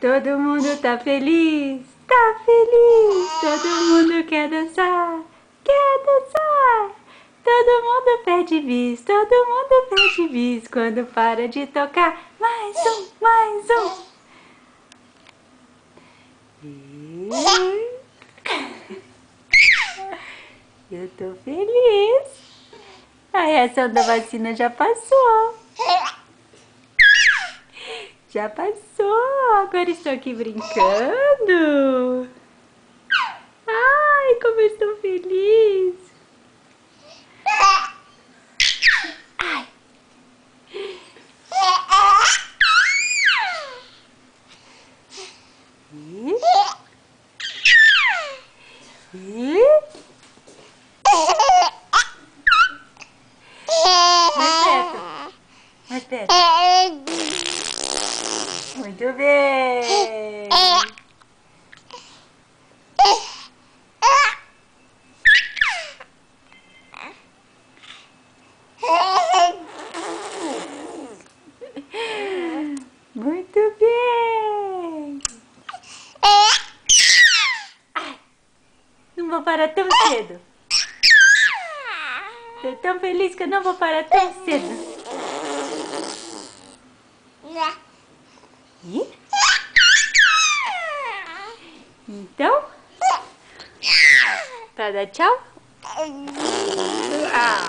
Todo mundo tá feliz, tá feliz. Todo mundo quer dançar, quer dançar. Todo mundo pede bis, todo mundo pede bis. Quando para de tocar, mais um, mais um. Eu tô feliz. A reação da vacina já passou. Já passou. Agora estou aqui brincando. Ai, como eu estou feliz. Ai. Mais perto. Mais perto. Muito bem. Muito bem. Ai, não vou parar tão cedo. Tô tão feliz que eu não vou parar tão cedo. Ih? Então, pra dar tchau? Ah.